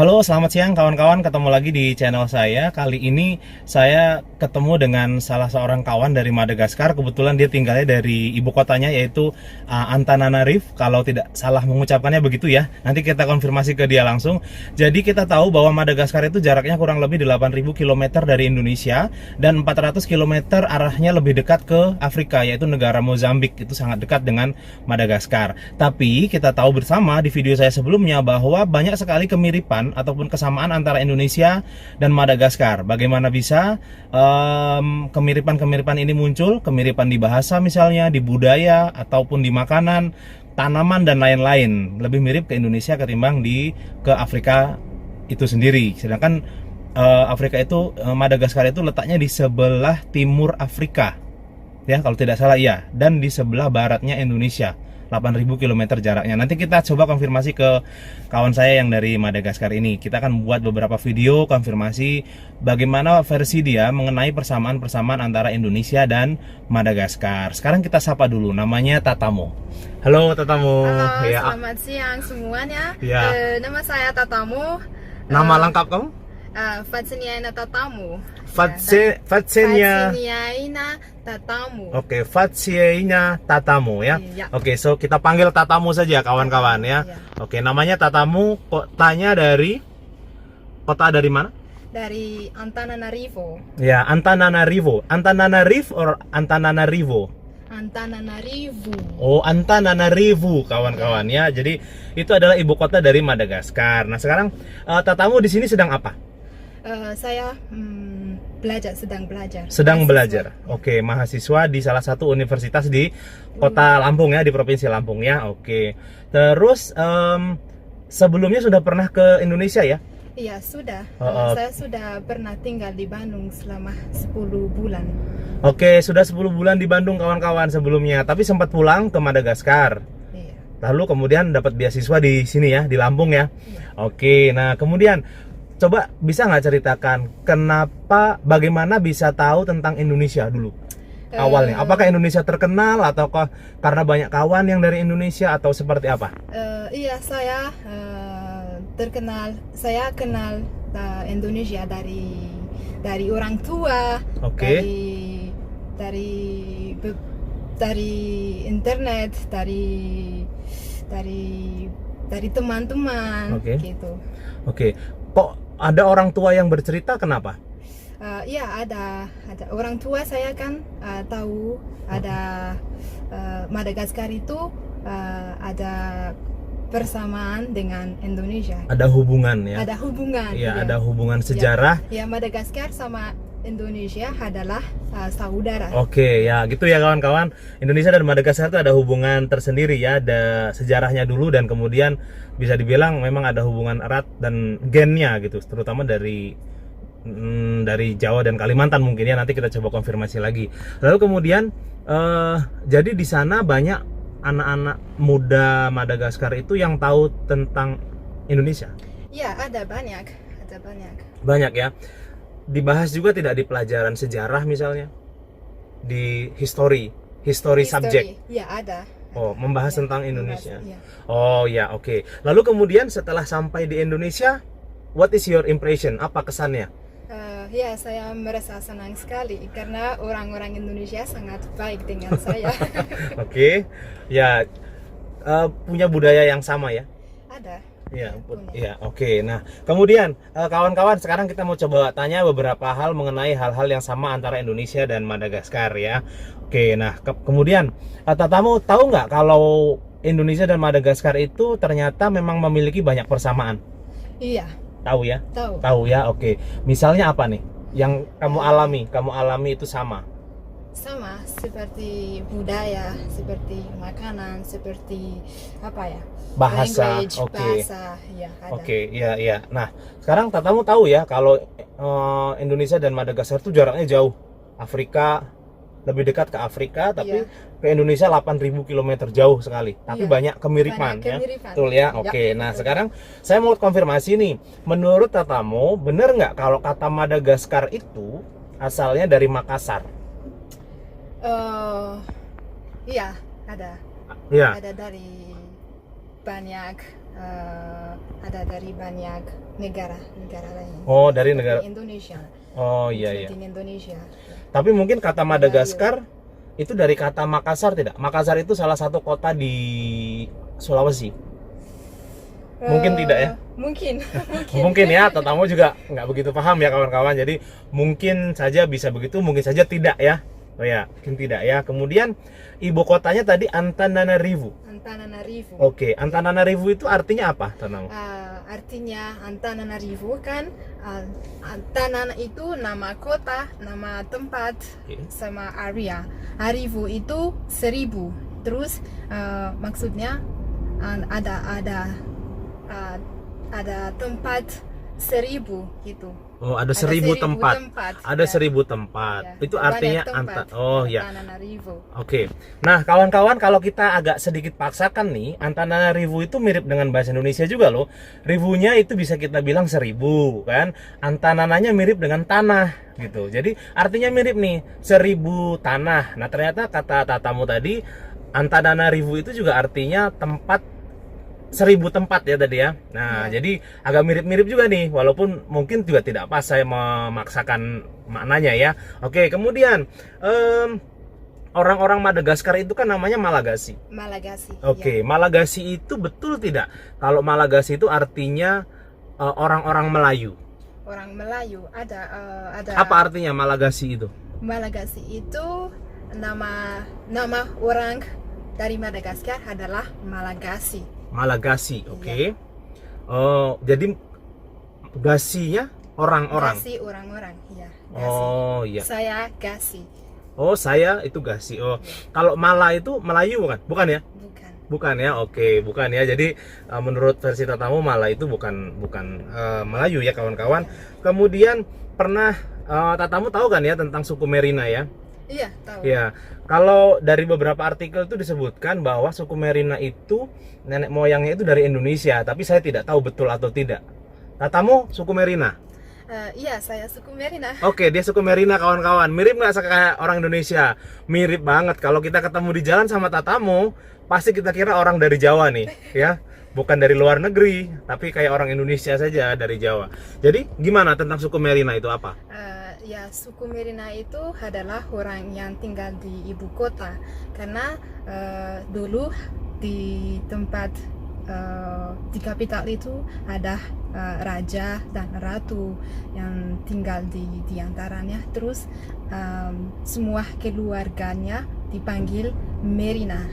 Halo, selamat siang kawan-kawan. Ketemu lagi di channel saya. Kali ini saya ketemu dengan salah seorang kawan dari Madagaskar. Kebetulan dia tinggalnya dari ibu kotanya, yaitu Antananarivo. Kalau tidak salah mengucapkannya begitu ya. Nanti kita konfirmasi ke dia langsung. Jadi kita tahu bahwa Madagaskar itu jaraknya kurang lebih 8.000 km dari Indonesia, dan 400 km arahnya lebih dekat ke Afrika, yaitu negara Mozambik. Itu sangat dekat dengan Madagaskar. Tapi kita tahu bersama di video saya sebelumnya bahwa banyak sekali kemiripan ataupun kesamaan antara Indonesia dan Madagaskar. Bagaimana bisa kemiripan-kemiripan ini muncul? Kemiripan di bahasa misalnya, di budaya, ataupun di makanan, tanaman, dan lain-lain. Lebih mirip ke Indonesia ketimbang ke Afrika itu sendiri. Sedangkan Afrika itu, Madagaskar itu letaknya di sebelah timur Afrika, ya kalau tidak salah ya, dan di sebelah baratnya Indonesia. 8.000 km jaraknya. Nanti kita coba konfirmasi ke kawan saya yang dari Madagaskar ini. Kita akan buat beberapa video konfirmasi bagaimana versi dia mengenai persamaan-persamaan antara Indonesia dan Madagaskar. Sekarang kita sapa dulu, namanya Tatamo. Halo Tatamo. Halo, Ya. selamat siang semuanya. Ya. Nama saya Tatamo. Nama lengkap kamu? Fatseniaina Tatamo. Fatsenia. Fatseniaina Tatamo. Oke, Fatsenia Tatamo ya. Iya. Oke, so kita panggil Tatamo saja kawan-kawan ya. Iya. Oke, namanya Tatamo, kotanya dari mana? Dari Antananarivo. Ya, Antananarivo. Antananarivo or Antananarivo? Antananarivo. Oh, Antananarivo kawan-kawan ya. Jadi itu adalah ibu kota dari Madagaskar. Nah, sekarang Tatamo di sini sedang apa? Saya sedang belajar. Sedang Mahasiswa. belajar. Oke, mahasiswa di salah satu universitas di kota Lampung ya, di provinsi Lampung ya. Oke. Terus sebelumnya sudah pernah ke Indonesia ya? Iya, sudah. Oh, Saya sudah pernah tinggal di Bandung selama 10 bulan. Oke, sudah 10 bulan di Bandung kawan-kawan sebelumnya, tapi sempat pulang ke Madagaskar. Iya. Lalu kemudian dapat beasiswa di sini ya, di Lampung ya. Iya. Oke, nah kemudian coba bisa nggak ceritakan bagaimana bisa tahu tentang Indonesia dulu awalnya? Apakah Indonesia terkenal ataukah karena banyak kawan yang dari Indonesia atau seperti apa? Iya, saya terkenal. Saya kenal Indonesia dari orang tua, Oke. dari internet, dari teman-teman, Oke. gitu. Oke, kok ada orang tua yang bercerita, kenapa? Iya, ada orang tua saya kan tahu ada Madagaskar itu ada persamaan dengan Indonesia. Ada hubungan ya? Ada hubungan. Iya, ya. ada hubungan sejarah. Ya, Madagaskar sama Indonesia adalah saudara. Oke, ya gitu ya kawan-kawan. Indonesia dan Madagaskar itu ada hubungan tersendiri ya, ada sejarahnya dulu dan kemudian bisa dibilang memang ada hubungan erat dan gennya gitu, terutama dari Jawa dan Kalimantan mungkin ya. Nanti kita coba konfirmasi lagi. Lalu kemudian jadi di sana banyak anak-anak muda Madagaskar itu yang tahu tentang Indonesia. Ya, ada banyak. Banyak ya. Dibahas juga tidak di pelajaran sejarah misalnya, di history subject. Ya, ada. Oh, membahas Ya, tentang Indonesia. ya. Oh ya, oke. Lalu kemudian setelah sampai di Indonesia, what is your impression? Apa kesannya? Ya, saya merasa senang sekali karena orang-orang Indonesia sangat baik dengan saya. Oke. Ya, punya budaya yang sama ya? Ada. Ya, punya. ya, oke. Nah, kemudian kawan-kawan, sekarang kita mau coba tanya beberapa hal mengenai hal-hal yang sama antara Indonesia dan Madagaskar ya. Oke, nah kemudian Tatamo tahu nggak kalau Indonesia dan Madagaskar itu ternyata memang memiliki banyak persamaan? Iya, Tahu ya? tahu. Tahu ya, oke. Misalnya apa nih yang kamu alami itu sama? Sama seperti budaya, seperti makanan, seperti apa ya? Bahasa, Language, oke. bahasa, ya ada. Oke, iya iya. Nah, sekarang Tatamu tahu ya kalau Indonesia dan Madagaskar itu jaraknya jauh. Afrika lebih dekat ke Afrika, tapi Iya. ke Indonesia 8.000 km jauh sekali. Tapi Iya. banyak kemiripan Banyak ya. kemiripan. Betul ya. Oke. Ya, Nah, betul. sekarang saya mau konfirmasi nih. Menurut Tatamu, benar nggak kalau kata Madagaskar itu asalnya dari Makassar? Iya, ada. Iya. Ada dari banyak ada dari banyak negara lain. Oh, dari negara. Indonesia. Oh iya iya. Di Indonesia. Tapi mungkin kata Madagaskar itu dari kata Makassar tidak? Makassar itu salah satu kota di Sulawesi. Mungkin tidak ya? Mungkin. Mungkin ya, tetamu juga nggak begitu paham ya kawan-kawan. Jadi mungkin saja bisa begitu, mungkin saja tidak ya. Oh ya, mungkin tidak ya. Kemudian ibu kotanya tadi Antananarivo. Antananarivo. Oke, Antananarivo itu artinya apa, Tanamu? Artinya Antananarivo kan Antanan itu nama kota, nama tempat, sama area. Arivo itu 1000. Terus maksudnya ada tempat 1000 gitu. Oh, ada 1000 tempat. Ada ya. 1000 tempat. Ya, Itu artinya oh ya. Antananarivo. Oke. Nah, kawan-kawan, kalau kita agak sedikit paksakan nih, Antananarivo itu mirip dengan bahasa Indonesia juga loh. Rivunya itu bisa kita bilang 1000 kan. Antanananya mirip dengan tanah gitu. Jadi artinya mirip nih, 1000 tanah. Nah, ternyata kata tatamu tadi Antananarivo itu juga artinya tempat 1000 tempat ya tadi ya. Nah, jadi agak mirip-mirip juga nih, walaupun mungkin juga tidak pas saya memaksakan maknanya ya. Oke, kemudian orang-orang Madagaskar itu kan namanya Malagasy. Malagasy. Oke, Malagasy itu betul tidak? Kalau Malagasy itu artinya orang-orang Melayu. Orang Melayu ada. Apa artinya Malagasy itu? Malagasy itu nama orang dari Madagaskar adalah Malagasy. Malagasy, oke. Oh, jadi gasinya orang-orang. Gasi orang-orang, ya. Gasi. Oh, iya. Saya Gasi. Oh, saya itu Gasi. Oh, kalau Mala itu Melayu bukan? Bukan ya? Bukan. Bukan ya. Oke, bukan ya. Jadi menurut versi tatamu Mala itu bukan Melayu ya, kawan-kawan. Kemudian pernah tatamu tahu kan ya tentang suku Merina ya? Iya, tahu. Ya, kalau dari beberapa artikel itu disebutkan bahwa suku Merina itu nenek moyangnya itu dari Indonesia, tapi saya tidak tahu betul atau tidak. Tatamu suku Merina? Iya, saya suku Merina. Oke, dia suku Merina, kawan-kawan. Mirip nggak kayak orang Indonesia? Mirip banget. Kalau kita ketemu di jalan sama tatamu, pasti kita kira orang dari Jawa nih, ya. Bukan dari luar negeri, tapi kayak orang Indonesia saja dari Jawa. Jadi, gimana tentang suku Merina itu apa? Ya, suku Merina itu adalah orang yang tinggal di ibu kota. Karena dulu di tempat di kapital itu ada raja dan ratu yang tinggal di antaranya. Terus semua keluarganya dipanggil Merina.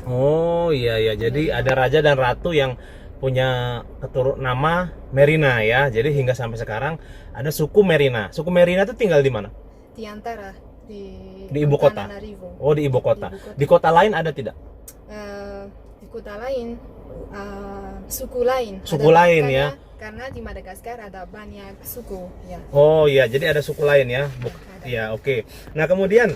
Oh iya ya, jadi ada raja dan ratu yang punya nama Merina ya. Jadi hingga sampai sekarang ada suku Merina. Suku Merina itu tinggal di mana? Di antara di ibu kota. Oh, di ibu kota. Di kota lain ada tidak? Di kota lain suku lain. Suku lain ya. Karena di Madagaskar ada banyak suku ya. Oh iya, jadi ada suku lain ya. Ya, oke. Nah, kemudian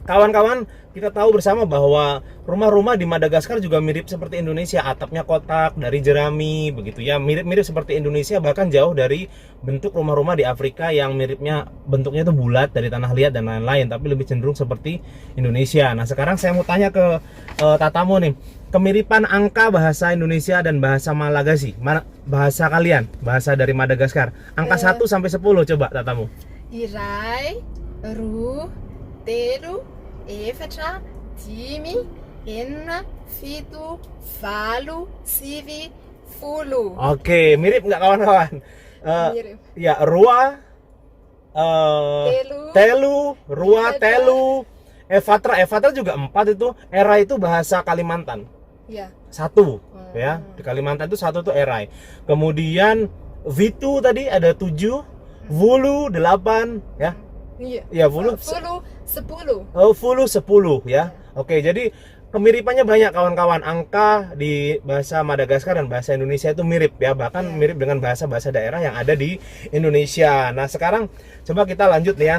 kawan-kawan, kita tahu bersama bahwa rumah-rumah di Madagaskar juga mirip seperti Indonesia, atapnya kotak dari jerami begitu ya, mirip-mirip seperti Indonesia, bahkan jauh dari bentuk rumah-rumah di Afrika yang miripnya bentuknya itu bulat dari tanah liat dan lain-lain, tapi lebih cenderung seperti Indonesia. Nah, sekarang saya mau tanya ke tatamu nih, kemiripan angka bahasa Indonesia dan bahasa Malagasy, bahasa kalian, bahasa dari Madagaskar, angka 1 sampai 10 coba tatamu. Irai, ru, teru, efatra, dimy, enina, fito, valo, sivy, folo. Oke, mirip nggak kawan-kawan? Mirip. Ya, rua, telu, rua, telu, Evatra juga 4 itu. Erai itu bahasa Kalimantan. Ya. 1 ya. Di Kalimantan itu 1 tuh erai. Kemudian Vitu tadi ada 7, Vulu 8 ya. Iya. Ya, Vulu 10. Oh, Vulu 10 ya. Oke, jadi kemiripannya banyak kawan-kawan. Angka di bahasa Madagaskar dan bahasa Indonesia itu mirip ya, bahkan mirip dengan bahasa-bahasa daerah yang ada di Indonesia. Nah, sekarang coba kita lanjut nih ya.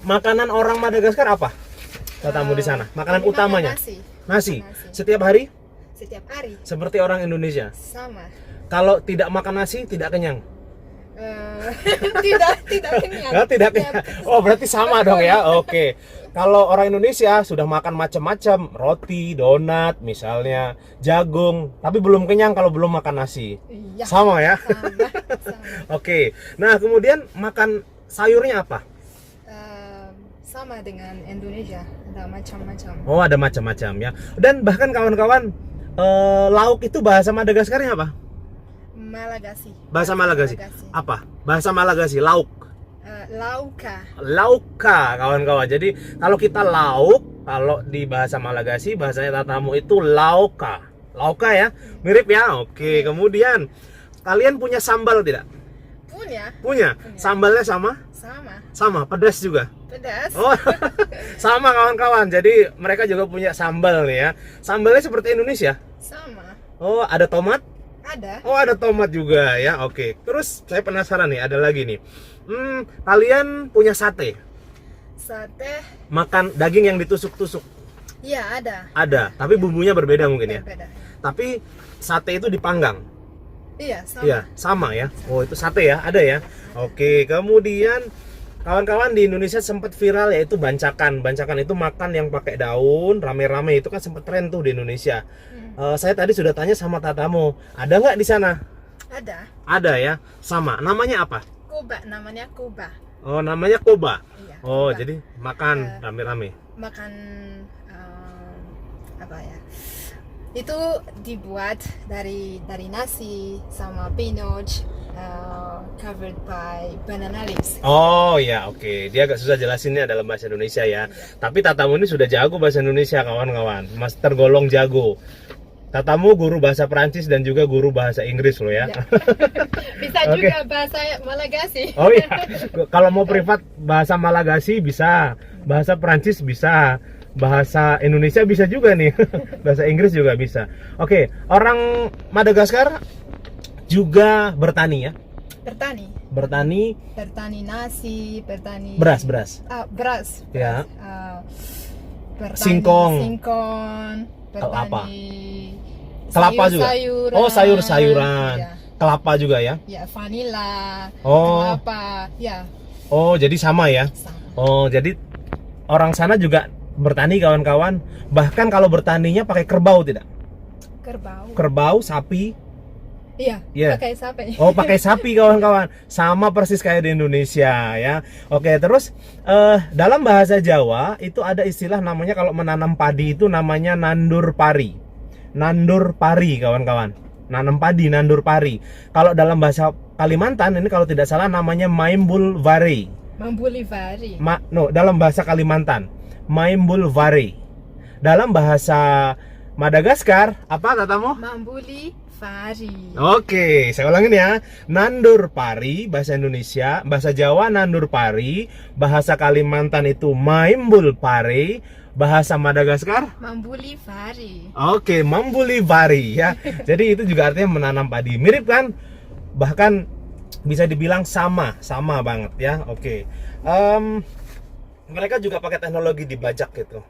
Makanan orang Madagaskar apa? Tatamu di sana. Makanan utamanya? Nasi. Setiap hari? Setiap hari. Seperti orang Indonesia. Sama. Kalau tidak makan nasi tidak kenyang. Tidak kenyang. Tidak kenyang. Oh, berarti sama dong ya. Oke. Kalau orang Indonesia sudah makan macam-macam, roti, donat, misalnya jagung, tapi belum kenyang kalau belum makan nasi. Iya. Sama ya? Sama. Oke. Nah, kemudian makan sayurnya apa? Sama dengan Indonesia, ada macam-macam. Oh, ada macam-macam ya. Dan bahkan kawan-kawan, lauk itu bahasa Madagaskarnya apa? Malagasi. Bahasa Malagasi. Apa? Bahasa Malagasi, lauk. Lauka. Lauka, kawan-kawan. Jadi kalau kita lauk, kalau di bahasa Malagasi, bahasanya Tatamu itu lauka. Lauka ya, mirip ya. Oke, kemudian kalian punya sambal tidak? Punya. Sambalnya sama? Sama, pedas juga. Pedas. Oh, sama kawan-kawan. Jadi mereka juga punya sambal nih ya. Sambalnya seperti Indonesia? Sama. Oh, ada tomat? Ada. Oh, ada tomat juga ya. Oke. Terus saya penasaran nih, ada lagi nih. Kalian punya sate? Sate. Makan daging yang ditusuk-tusuk? Iya, ada. Ada, tapi bumbunya berbeda mungkin ya. Berbeda. Tapi sate itu dipanggang. Iya, sama. Iya, sama ya. Oh, itu sate ya, ada ya. Oke, kemudian kawan-kawan di Indonesia sempat viral yaitu bancakan. Bancakan itu makan yang pakai daun, rame-rame, itu kan sempat tren tuh di Indonesia. Saya tadi sudah tanya sama Tatamu, ada nggak di sana? Ada. Ada ya, sama. Namanya apa? Koba, namanya koba. Oh, namanya koba. Iya, Oh, koba. jadi makan rame-rame. Makan apa ya? Itu dibuat dari nasi sama spinach, covered by banana leaves. Oh ya, oke. Dia agak susah jelasinnya dalam bahasa Indonesia ya. Tapi Tatamu ini sudah jago bahasa Indonesia, kawan-kawan. Mas tergolong jago. Tatamu guru bahasa Perancis dan juga guru bahasa Inggris loh ya. Bisa Oke. juga bahasa Malagasi. Oh iya. Kalau mau privat bahasa Malagasi bisa, bahasa Perancis bisa, bahasa Indonesia bisa juga nih. Bahasa Inggris juga bisa. Oke, orang Madagaskar juga bertani ya. Bertani nasi, bertani Beras. beras. Ya. Bertani Singkong. bertani Apa? Kelapa juga. sayuran. Oh, sayur-sayuran. Ya. Kelapa juga ya. Ya, vanila. Oh. Kelapa. Ya, Oh, jadi sama ya. sama. Oh, jadi orang sana juga bertani, kawan-kawan. Bahkan kalau bertaninya pakai kerbau tidak? Kerbau. Kerbau, sapi. Iya, Iya. pakai sapi. Oh, pakai sapi, kawan-kawan. Sama persis kayak di Indonesia ya. Oke, terus dalam bahasa Jawa itu ada istilah namanya kalau menanam padi itu namanya nandur pari. Nandur pari, kawan-kawan. Nanam padi, nandur pari. Kalau dalam bahasa Kalimantan ini kalau tidak salah namanya maimbul vare. Mambuli vari. Dalam bahasa Kalimantan maimbul vare. Dalam bahasa Madagaskar apa Tatamu? Mambuli vari. Oke, saya ulangin ya. Nandur pari bahasa Indonesia, bahasa Jawa nandur pari, bahasa Kalimantan itu maimbul pare, bahasa Madagaskar Mambuli vari. oke, mambuli vari ya. Jadi itu juga artinya menanam padi. Mirip kan? Bahkan bisa dibilang sama banget ya. Oke. Mereka juga pakai teknologi dibajak gitu.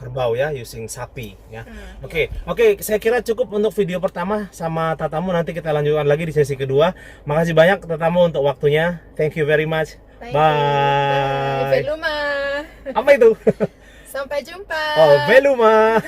Kerbau ya, using sapi ya. Oke, saya kira cukup untuk video pertama sama Tatamu. Nanti kita lanjutkan lagi di sesi kedua. Makasih banyak Tatamu untuk waktunya. Thank you very much. Thank you. Bye. Veluma. Apa itu? Sampai jumpa. Oh, Veluma.